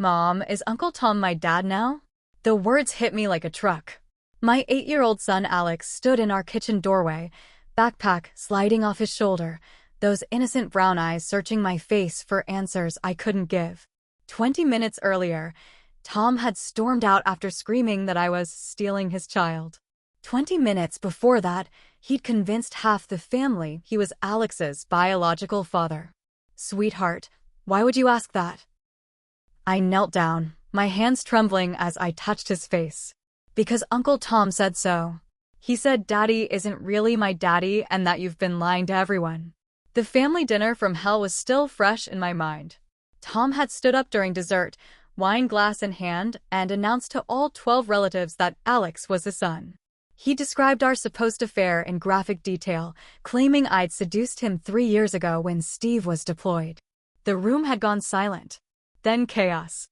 Mom, is Uncle Tom my dad now? The words hit me like a truck. My 8-year-old son Alex stood in our kitchen doorway, backpack sliding off his shoulder, those innocent brown eyes searching my face for answers I couldn't give. 20 minutes earlier, Tom had stormed out after screaming that I was stealing his child. 20 minutes before that, he'd convinced half the family he was Alex's biological father. Sweetheart, why would you ask that? I knelt down, my hands trembling as I touched his face. Because Uncle Tom said so. He said Daddy isn't really my daddy and that you've been lying to everyone. The family dinner from hell was still fresh in my mind. Tom had stood up during dessert, wine glass in hand, and announced to all 12 relatives that Alex was his son. He described our supposed affair in graphic detail, claiming I'd seduced him 3 years ago when Steve was deployed. The room had gone silent. Then chaos.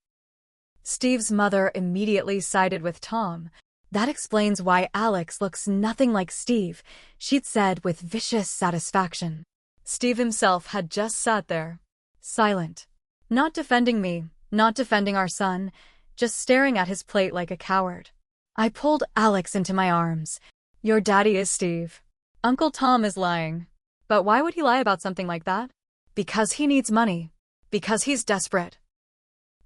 Steve's mother immediately sided with Tom. That explains why Alex looks nothing like Steve, she'd said with vicious satisfaction. Steve himself had just sat there, silent. Not defending me, not defending our son, just staring at his plate like a coward. I pulled Alex into my arms. Your daddy is Steve. Uncle Tom is lying. But why would he lie about something like that? Because he needs money. Because he's desperate.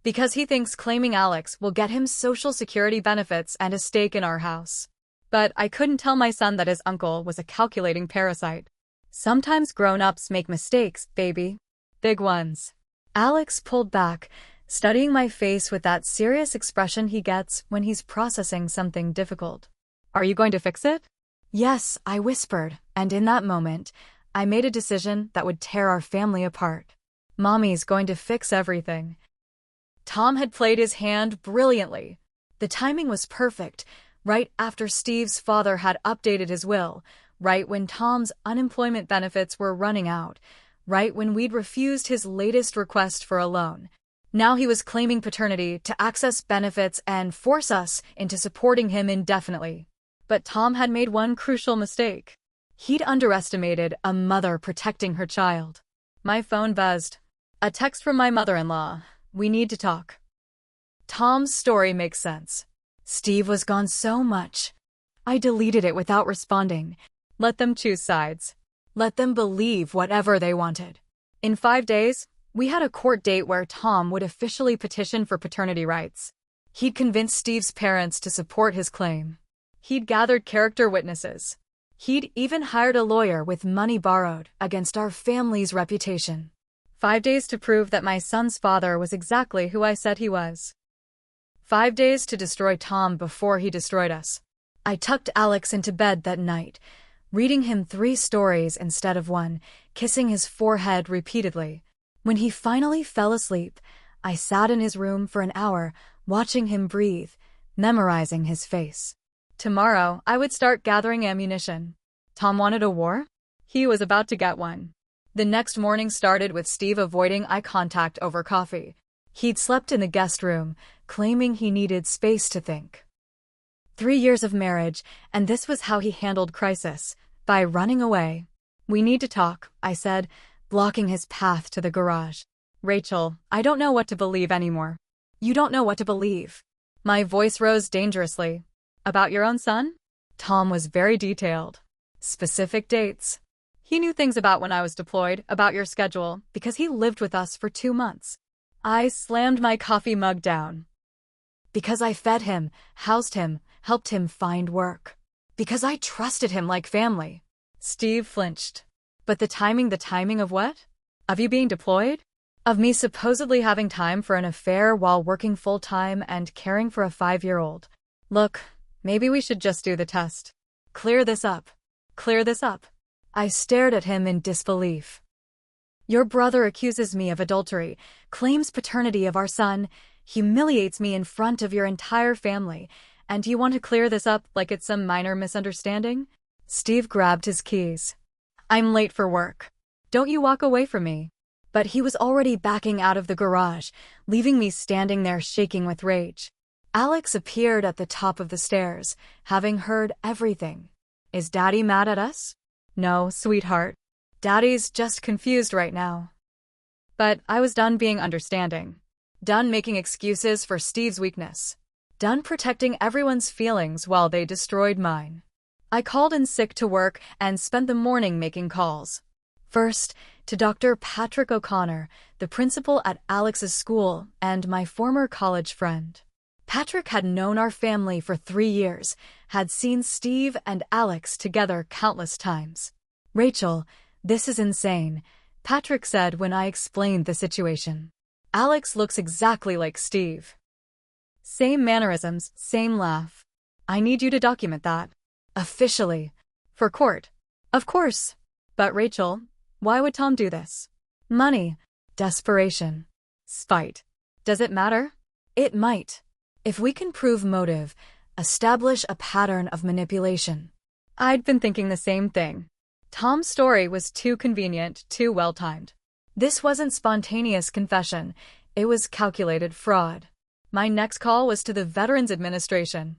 Because he thinks claiming Alex will get him Social Security benefits and a stake in our house. But I couldn't tell my son that his uncle was a calculating parasite. Sometimes grown-ups make mistakes, baby. Big ones. Alex pulled back, studying my face with that serious expression he gets when he's processing something difficult. Are you going to fix it? Yes, I whispered, and in that moment, I made a decision that would tear our family apart. Mommy's going to fix everything. Tom had played his hand brilliantly. The timing was perfect, right after Steve's father had updated his will, right when Tom's unemployment benefits were running out, right when we'd refused his latest request for a loan. Now he was claiming paternity to access benefits and force us into supporting him indefinitely. But Tom had made one crucial mistake. He'd underestimated a mother protecting her child. My phone buzzed. A text from my mother-in-law. We need to talk. Tom's story makes sense. Steve was gone so much. I deleted it without responding. Let them choose sides. Let them believe whatever they wanted. In 5 days, we had a court date where Tom would officially petition for paternity rights. He'd convinced Steve's parents to support his claim. He'd gathered character witnesses. He'd even hired a lawyer with money borrowed against our family's reputation. 5 days to prove that my son's father was exactly who I said he was. 5 days to destroy Tom before he destroyed us. I tucked Alex into bed that night, reading him 3 stories instead of 1, kissing his forehead repeatedly. When he finally fell asleep, I sat in his room for an hour, watching him breathe, memorizing his face. Tomorrow, I would start gathering ammunition. Tom wanted a war? He was about to get one. The next morning started with Steve avoiding eye contact over coffee. He'd slept in the guest room, claiming he needed space to think. 3 years of marriage, and this was how he handled crisis, by running away. We need to talk, I said, blocking his path to the garage. Rachel, I don't know what to believe anymore. You don't know what to believe. My voice rose dangerously. About your own son? Tom was very detailed. Specific dates. He knew things about when I was deployed, about your schedule, because he lived with us for 2 months. I slammed my coffee mug down. Because I fed him, housed him, helped him find work. Because I trusted him like family. Steve flinched. But the timing of what? Of you being deployed? Of me supposedly having time for an affair while working full-time and caring for a 5-year-old. Look, maybe we should just do the test. Clear this up. Clear this up. I stared at him in disbelief. Your brother accuses me of adultery, claims paternity of our son, humiliates me in front of your entire family, and you want to clear this up like it's some minor misunderstanding? Steve grabbed his keys. I'm late for work. Don't you walk away from me. But he was already backing out of the garage, leaving me standing there shaking with rage. Alex appeared at the top of the stairs, having heard everything. Is Daddy mad at us? No, sweetheart. Daddy's just confused right now. But I was done being understanding. Done making excuses for Steve's weakness. Done protecting everyone's feelings while they destroyed mine. I called in sick to work and spent the morning making calls. First, to Dr. Patrick O'Connor, the principal at Alex's school and my former college friend. Patrick had known our family for 3 years, had seen Steve and Alex together countless times. "Rachel, this is insane," Patrick said when I explained the situation. "Alex looks exactly like Steve. Same mannerisms, same laugh. I need you to document that. Officially. For court." "Of course. But Rachel, why would Tom do this?" "Money. Desperation. Spite. Does it matter?" "It might. If we can prove motive, establish a pattern of manipulation." I'd been thinking the same thing. Tom's story was too convenient, too well-timed. This wasn't spontaneous confession, it was calculated fraud. My next call was to the Veterans Administration.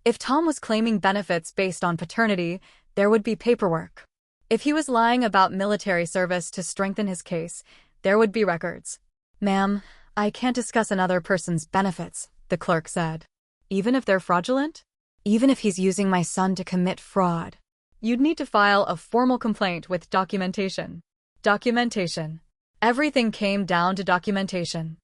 If Tom was claiming benefits based on paternity, there would be paperwork. If he was lying about military service to strengthen his case, there would be records. "Ma'am, I can't discuss another person's benefits," the clerk said. "Even if they're fraudulent? Even if he's using my son to commit fraud? You'd need to file a formal complaint with documentation." Documentation. Everything came down to documentation.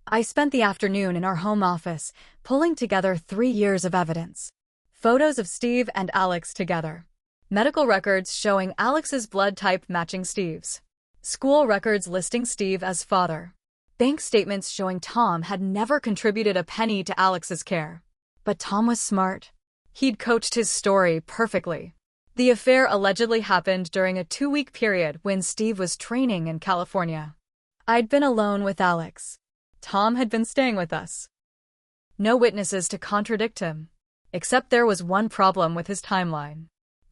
I spent the afternoon in our home office, pulling together 3 years of evidence. Photos of Steve and Alex together. Medical records showing Alex's blood type matching Steve's. School records listing Steve as father. Bank statements showing Tom had never contributed a penny to Alex's care. But Tom was smart. He'd coached his story perfectly. The affair allegedly happened during a 2-week period when Steve was training in California. I'd been alone with Alex. Tom had been staying with us. No witnesses to contradict him. Except there was one problem with his timeline.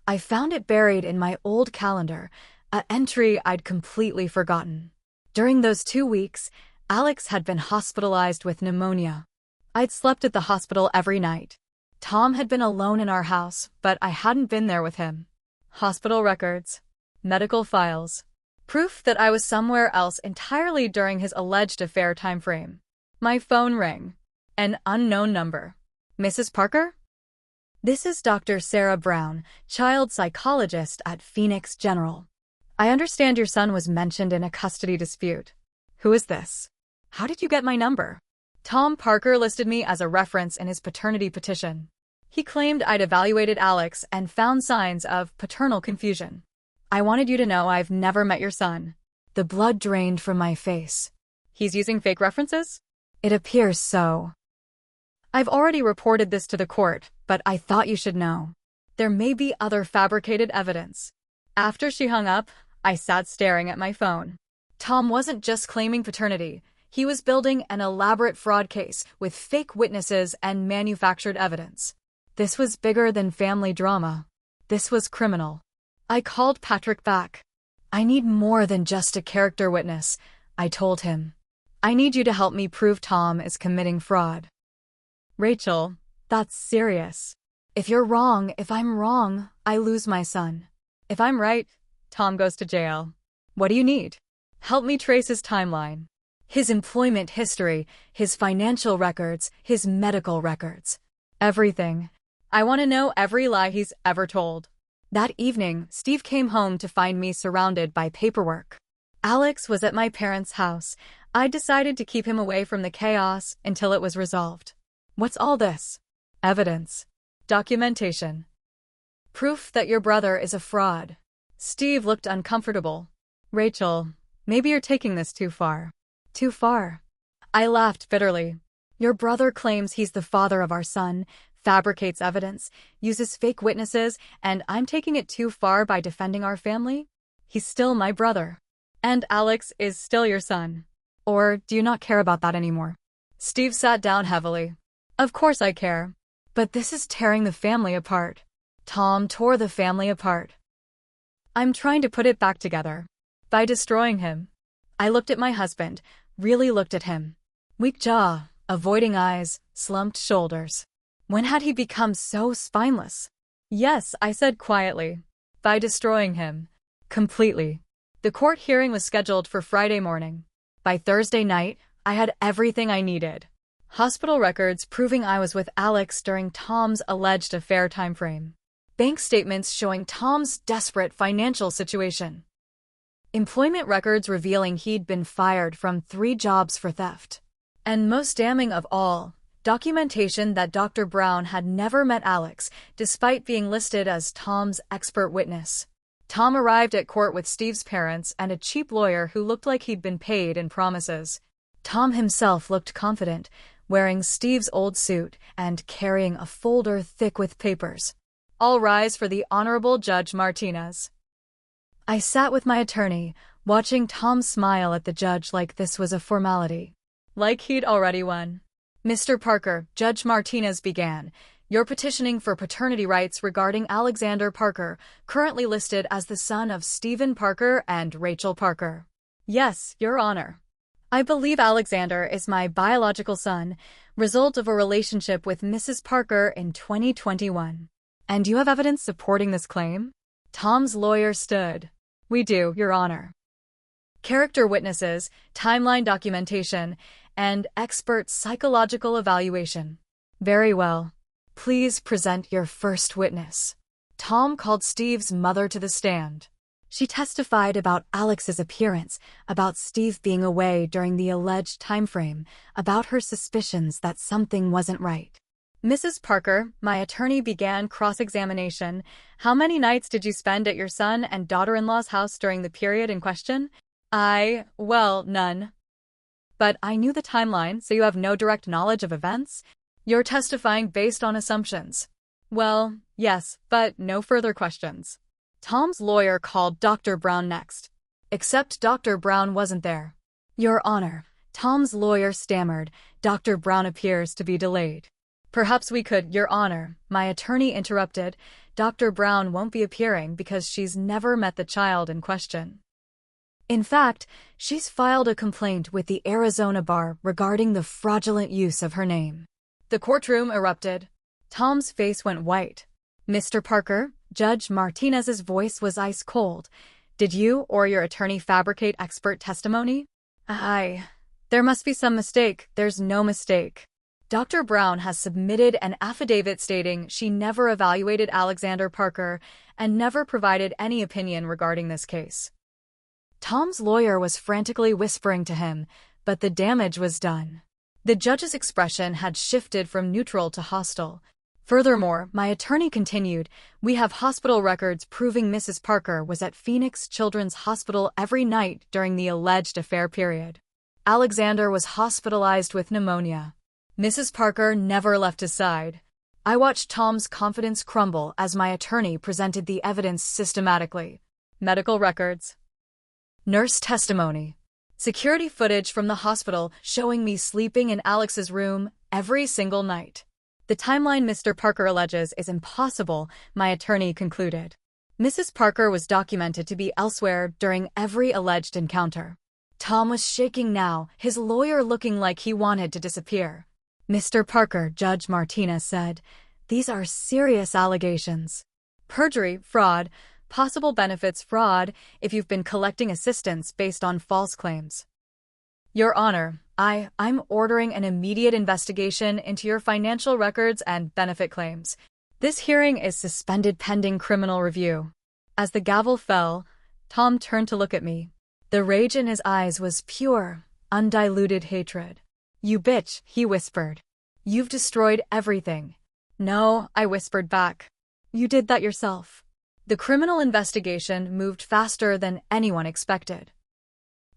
I found it buried in my old calendar, an entry I'd completely forgotten. During those 2 weeks, Alex had been hospitalized with pneumonia. I'd slept at the hospital every night. Tom had been alone in our house, but I hadn't been there with him. Hospital records. Medical files. Proof that I was somewhere else entirely during his alleged affair timeframe. My phone rang. An unknown number. "Mrs. Parker?" "This is Dr. Sarah Brown, child psychologist at Phoenix General. I understand your son was mentioned in a custody dispute." "Who is this? How did you get my number?" "Tom Parker listed me as a reference in his paternity petition. He claimed I'd evaluated Alex and found signs of paternal confusion. I wanted you to know I've never met your son." The blood drained from my face. "He's using fake references?" "It appears so." "I've already reported this to the court, but I thought you should know. There may be other fabricated evidence." After she hung up, I sat staring at my phone. Tom wasn't just claiming paternity. He was building an elaborate fraud case with fake witnesses and manufactured evidence. This was bigger than family drama. This was criminal. I called Patrick back. "I need more than just a character witness," I told him. "I need you to help me prove Tom is committing fraud." "Rachel, that's serious. If you're wrong, if I'm wrong, I lose my son. If I'm right, Tom goes to jail. What do you need? Help me trace his timeline. His employment history, his financial records, his medical records. Everything. I want to know every lie he's ever told." That evening, Steve came home to find me surrounded by paperwork. Alex was at my parents' house. I decided to keep him away from the chaos until it was resolved. "What's all this?" "Evidence. Documentation. Proof that your brother is a fraud." Steve looked uncomfortable. "Rachel, maybe you're taking this too far." "Too far?" I laughed bitterly. "Your brother claims he's the father of our son, fabricates evidence, uses fake witnesses, and I'm taking it too far by defending our family? He's still my brother. And Alex is still your son. Or do you not care about that anymore?" Steve sat down heavily. "Of course I care. But this is tearing the family apart. Tom tore the family apart. I'm trying to put it back together. By destroying him." I looked at my husband, really looked at him. Weak jaw, avoiding eyes, slumped shoulders. When had he become so spineless? "Yes," I said quietly. "By destroying him. Completely." The court hearing was scheduled for Friday morning. By Thursday night, I had everything I needed. Hospital records proving I was with Alex during Tom's alleged affair timeframe. Bank statements showing Tom's desperate financial situation. Employment records revealing he'd been fired from 3 jobs for theft. And most damning of all, documentation that Dr. Brown had never met Alex, despite being listed as Tom's expert witness. Tom arrived at court with Steve's parents and a cheap lawyer who looked like he'd been paid in promises. Tom himself looked confident, wearing Steve's old suit and carrying a folder thick with papers. All rise for the Honorable Judge Martinez. I sat with my attorney, watching Tom smile at the judge like this was a formality. Like he'd already won. Mr. Parker, Judge Martinez began, you're petitioning for paternity rights regarding Alexander Parker, currently listed as the son of Stephen Parker and Rachel Parker. Yes, Your Honor. I believe Alexander is my biological son, result of a relationship with Mrs. Parker in 2021. And you have evidence supporting this claim? Tom's lawyer stood. We do, Your Honor. Character witnesses, timeline documentation, and expert psychological evaluation. Very well. Please present your first witness. Tom called Steve's mother to the stand. She testified about Alex's appearance, about Steve being away during the alleged timeframe, about her suspicions that something wasn't right. Mrs. Parker, my attorney began cross-examination. How many nights did you spend at your son and daughter-in-law's house during the period in question? Well, none. But I knew the timeline, so you have no direct knowledge of events? You're testifying based on assumptions. Well, yes, but no further questions. Tom's lawyer called Dr. Brown next. Except Dr. Brown wasn't there. Your Honor, Tom's lawyer stammered. Dr. Brown appears to be delayed. Perhaps we could, Your Honor, my attorney interrupted. Dr. Brown won't be appearing because she's never met the child in question. In fact, she's filed a complaint with the Arizona bar regarding the fraudulent use of her name. The courtroom erupted. Tom's face went white. Mr. Parker, Judge Martinez's voice was ice cold. Did you or your attorney fabricate expert testimony? There must be some mistake. There's no mistake. Dr. Brown has submitted an affidavit stating she never evaluated Alexander Parker and never provided any opinion regarding this case. Tom's lawyer was frantically whispering to him, but the damage was done. The judge's expression had shifted from neutral to hostile. Furthermore, my attorney continued, we have hospital records proving Mrs. Parker was at Phoenix Children's Hospital every night during the alleged affair period. Alexander was hospitalized with pneumonia. Mrs. Parker never left his side. I watched Tom's confidence crumble as my attorney presented the evidence systematically. Medical records. Nurse testimony. Security footage from the hospital showing me sleeping in Alex's room every single night. The timeline Mr. Parker alleges is impossible, my attorney concluded. Mrs. Parker was documented to be elsewhere during every alleged encounter. Tom was shaking now, his lawyer looking like he wanted to disappear. Mr. Parker, Judge Martinez said, these are serious allegations. Perjury, fraud, possible benefits fraud if you've been collecting assistance based on false claims. Your Honor, I'm ordering an immediate investigation into your financial records and benefit claims. This hearing is suspended pending criminal review. As the gavel fell, Tom turned to look at me. The rage in his eyes was pure, undiluted hatred. You bitch, he whispered. You've destroyed everything. No, I whispered back. You did that yourself. The criminal investigation moved faster than anyone expected.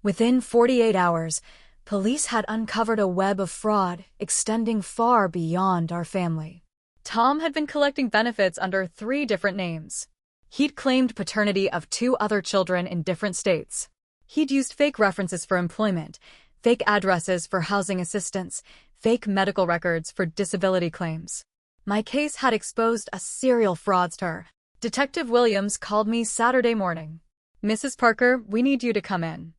Within 48 hours, police had uncovered a web of fraud extending far beyond our family. Tom had been collecting benefits under 3 different names. He'd claimed paternity of 2 other children in different states. He'd used fake references for employment, fake addresses for housing assistance, fake medical records for disability claims. My case had exposed a serial fraudster. Detective Williams called me Saturday morning. Mrs. Parker, we need you to come in.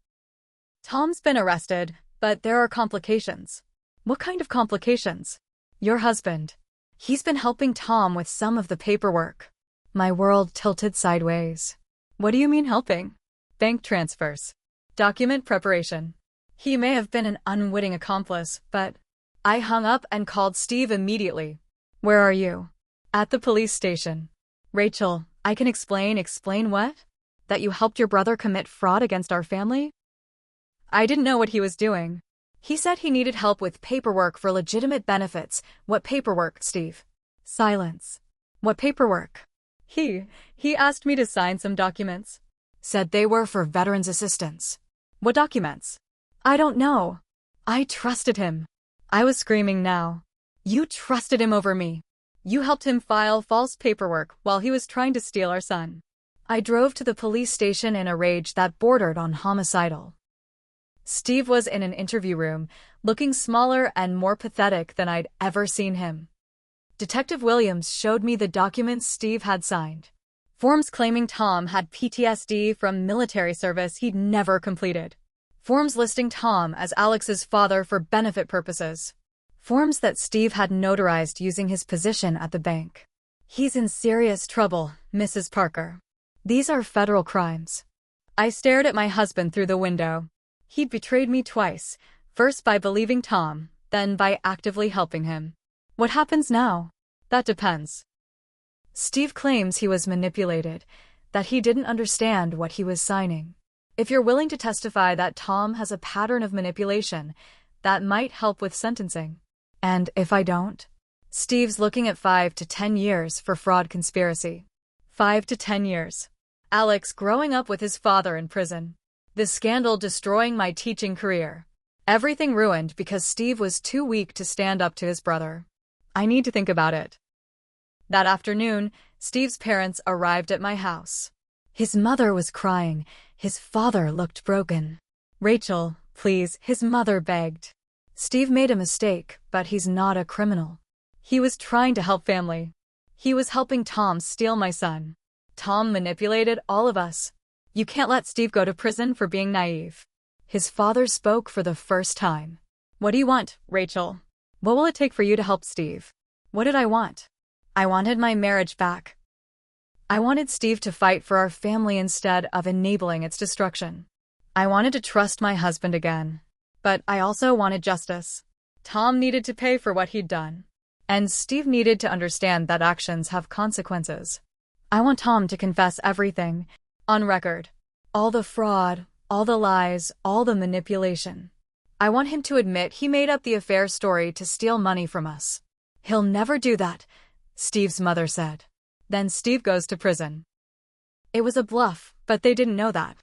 Tom's been arrested, but there are complications. What kind of complications? Your husband. He's been helping Tom with some of the paperwork. My world tilted sideways. What do you mean helping? Bank transfers. Document preparation. He may have been an unwitting accomplice, but I hung up and called Steve immediately. Where are you? At the police station. Rachel, I can explain. Explain what? That you helped your brother commit fraud against our family? I didn't know what he was doing. He said he needed help with paperwork for legitimate benefits. What paperwork, Steve? Silence. What paperwork? He asked me to sign some documents. Said they were for veterans' assistance. What documents? I don't know. I trusted him. I was screaming now. You trusted him over me. You helped him file false paperwork while he was trying to steal our son. I drove to the police station in a rage that bordered on homicidal. Steve was in an interview room, looking smaller and more pathetic than I'd ever seen him. Detective Williams showed me the documents Steve had signed. Forms claiming Tom had PTSD from military service he'd never completed. Forms listing Tom as Alex's father for benefit purposes. Forms that Steve had notarized using his position at the bank. He's in serious trouble, Mrs. Parker. These are federal crimes. I stared at my husband through the window. He'd betrayed me twice, first by believing Tom, then by actively helping him. What happens now? That depends. Steve claims he was manipulated, that he didn't understand what he was signing. If you're willing to testify that Tom has a pattern of manipulation, that might help with sentencing. And if I don't? Steve's looking at 5 to 10 years for fraud conspiracy. 5 to 10 years. Alex growing up with his father in prison. The scandal destroying my teaching career. Everything ruined because Steve was too weak to stand up to his brother. I need to think about it. That afternoon, Steve's parents arrived at my house. His mother was crying. His father looked broken. Rachel, please, his mother begged. Steve made a mistake, but he's not a criminal. He was trying to help family. He was helping Tom steal my son. Tom manipulated all of us. You can't let Steve go to prison for being naive. His father spoke for the first time. What do you want, Rachel? What will it take for you to help Steve? What did I want? I wanted my marriage back. I wanted Steve to fight for our family instead of enabling its destruction. I wanted to trust my husband again. But I also wanted justice. Tom needed to pay for what he'd done. And Steve needed to understand that actions have consequences. I want Tom to confess everything, on record. All the fraud, all the lies, all the manipulation. I want him to admit he made up the affair story to steal money from us. He'll never do that, Steve's mother said. Then Steve goes to prison. It was a bluff, but they didn't know that.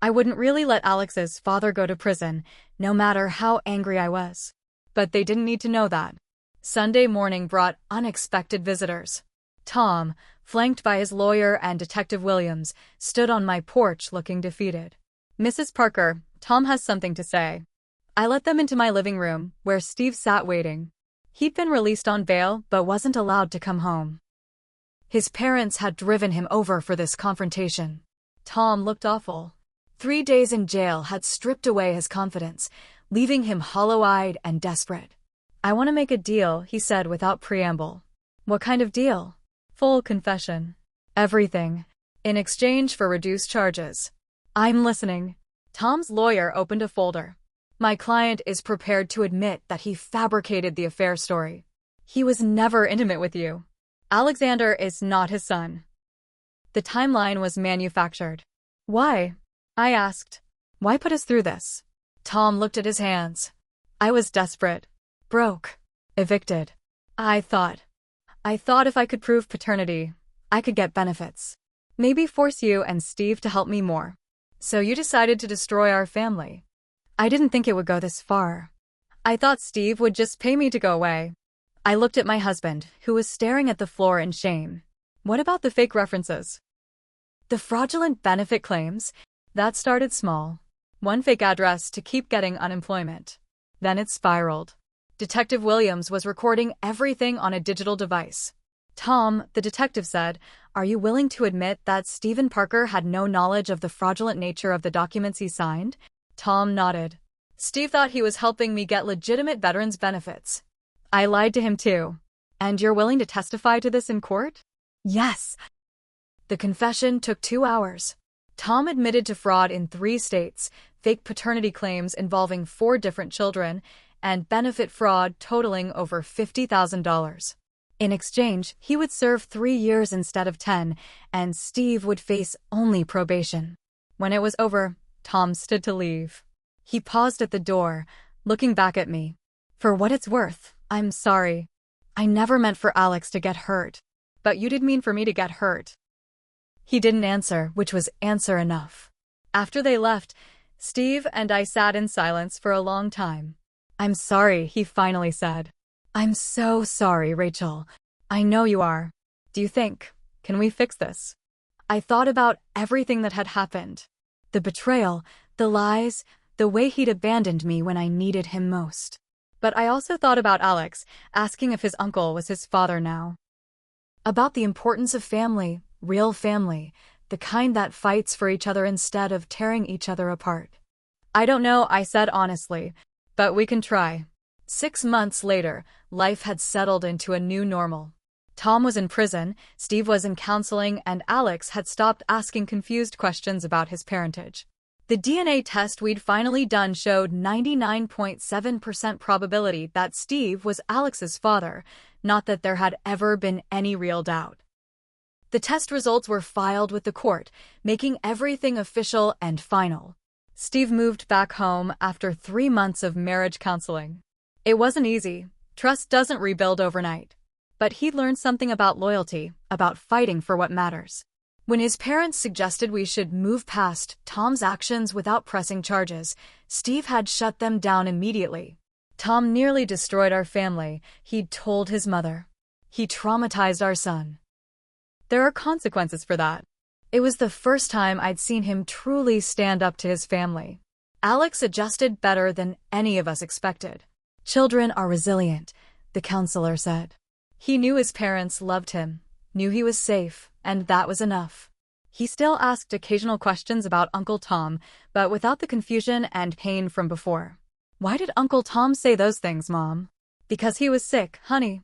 I wouldn't really let Alex's father go to prison, no matter how angry I was. But they didn't need to know that. Sunday morning brought unexpected visitors. Tom, flanked by his lawyer and Detective Williams, stood on my porch looking defeated. Mrs. Parker, Tom has something to say. I let them into my living room, where Steve sat waiting. He'd been released on bail, but wasn't allowed to come home. His parents had driven him over for this confrontation. Tom looked awful. 3 days in jail had stripped away his confidence, leaving him hollow-eyed and desperate. I want to make a deal, he said without preamble. What kind of deal? Full confession. Everything. In exchange for reduced charges. I'm listening. Tom's lawyer opened a folder. My client is prepared to admit that he fabricated the affair story. He was never intimate with you. Alexander is not his son. The timeline was manufactured. Why? I asked. Why put us through this? Tom looked at his hands. I was desperate. Broke. Evicted. I thought if I could prove paternity, I could get benefits. Maybe force you and Steve to help me more. So you decided to destroy our family. I didn't think it would go this far. I thought Steve would just pay me to go away. I looked at my husband, who was staring at the floor in shame. What about the fake references? The fraudulent benefit claims? That started small. One fake address to keep getting unemployment. Then it spiraled. Detective Williams was recording everything on a digital device. Tom, the detective said, are you willing to admit that Stephen Parker had no knowledge of the fraudulent nature of the documents he signed? Tom nodded. Steve thought he was helping me get legitimate veterans benefits. I lied to him too. And you're willing to testify to this in court? Yes. The confession took 2 hours. Tom admitted to fraud in 3 states, fake paternity claims involving 4 different children, and benefit fraud totaling over $50,000. In exchange, he would serve 3 years instead of 10, and Steve would face only probation. When it was over, Tom stood to leave. He paused at the door, looking back at me. "For what it's worth, I'm sorry. I never meant for Alex to get hurt. But you did mean for me to get hurt." He didn't answer, which was answer enough. After they left, Steve and I sat in silence for a long time. "I'm sorry," he finally said. "I'm so sorry, Rachel. I know you are. Do you think, can we fix this?" I thought about everything that had happened. The betrayal, the lies, the way he'd abandoned me when I needed him most. But I also thought about Alex, asking if his uncle was his father now. About the importance of family, real family, the kind that fights for each other instead of tearing each other apart. "I don't know," I said honestly, "but we can try." 6 months later, life had settled into a new normal. Tom was in prison, Steve was in counseling, and Alex had stopped asking confused questions about his parentage. The DNA test we'd finally done showed 99.7% probability that Steve was Alex's father, not that there had ever been any real doubt. The test results were filed with the court, making everything official and final. Steve moved back home after 3 months of marriage counseling. It wasn't easy. Trust doesn't rebuild overnight. But he learned something about loyalty, about fighting for what matters. When his parents suggested we should move past Tom's actions without pressing charges, Steve had shut them down immediately. "Tom nearly destroyed our family," he'd told his mother. "He traumatized our son. There are consequences for that." It was the first time I'd seen him truly stand up to his family. Alex adjusted better than any of us expected. "Children are resilient," the counselor said. He knew his parents loved him, knew he was safe, and that was enough. He still asked occasional questions about Uncle Tom, but without the confusion and pain from before. "Why did Uncle Tom say those things, Mom?" "Because he was sick, honey."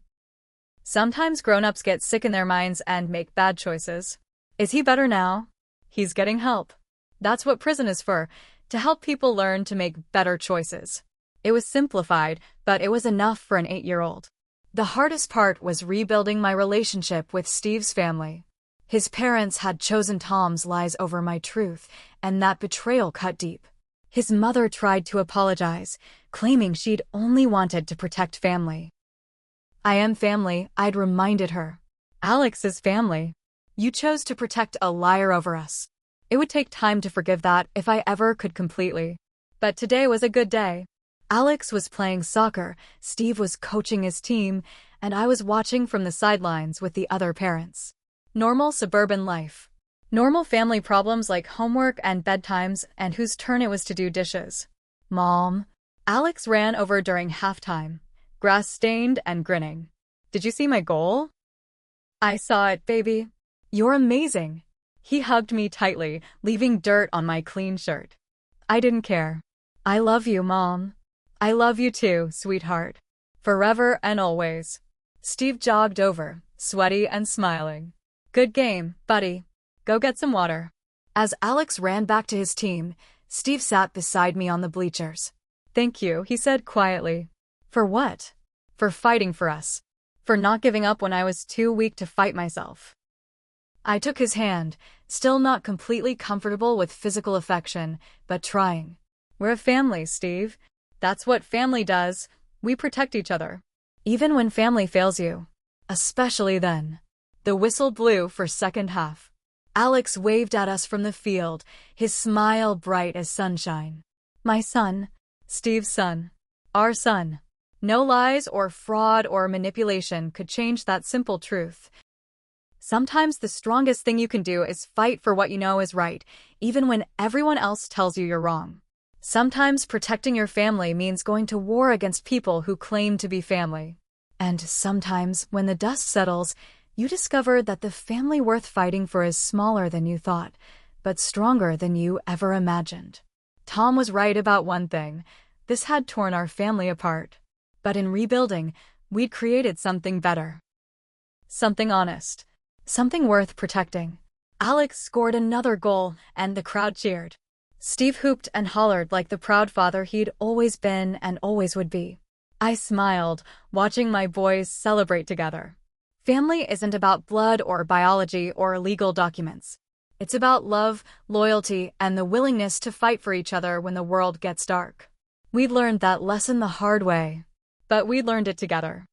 Sometimes grown-ups get sick in their minds and make bad choices. "Is he better now?" "He's getting help." That's what prison is for, to help people learn to make better choices. It was simplified, but it was enough for an 8-year-old. The hardest part was rebuilding my relationship with Steve's family. His parents had chosen Tom's lies over my truth, and that betrayal cut deep. His mother tried to apologize, claiming she'd only wanted to protect family. "I am family," I'd reminded her. "Alex is family. You chose to protect a liar over us." It would take time to forgive that if I ever could completely. But today was a good day. Alex was playing soccer, Steve was coaching his team, and I was watching from the sidelines with the other parents. Normal suburban life. Normal family problems like homework and bedtimes and whose turn it was to do dishes. "Mom." Alex ran over during halftime, grass-stained and grinning. "Did you see my goal?" "I saw it, baby. You're amazing." He hugged me tightly, leaving dirt on my clean shirt. I didn't care. "I love you, Mom." "I love you too, sweetheart. Forever and always." Steve jogged over, sweaty and smiling. "Good game, buddy. Go get some water." As Alex ran back to his team, Steve sat beside me on the bleachers. "Thank you," he said quietly. "For what?" "For fighting for us. For not giving up when I was too weak to fight myself." I took his hand, still not completely comfortable with physical affection, but trying. "We're a family, Steve. That's what family does. We protect each other. Even when family fails you. Especially then." The whistle blew for second half. Alex waved at us from the field, his smile bright as sunshine. "My son." Steve's son. Our son. No lies or fraud or manipulation could change that simple truth. Sometimes the strongest thing you can do is fight for what you know is right, even when everyone else tells you you're wrong. Sometimes protecting your family means going to war against people who claim to be family. And sometimes, when the dust settles, you discover that the family worth fighting for is smaller than you thought, but stronger than you ever imagined. Tom was right about one thing. This had torn our family apart. But in rebuilding, we'd created something better. Something honest. Something worth protecting. Alex scored another goal, and the crowd cheered. Steve hooped and hollered like the proud father he'd always been and always would be. I smiled, watching my boys celebrate together. Family isn't about blood or biology or legal documents. It's about love, loyalty, and the willingness to fight for each other when the world gets dark. We learned that lesson the hard way, but we learned it together.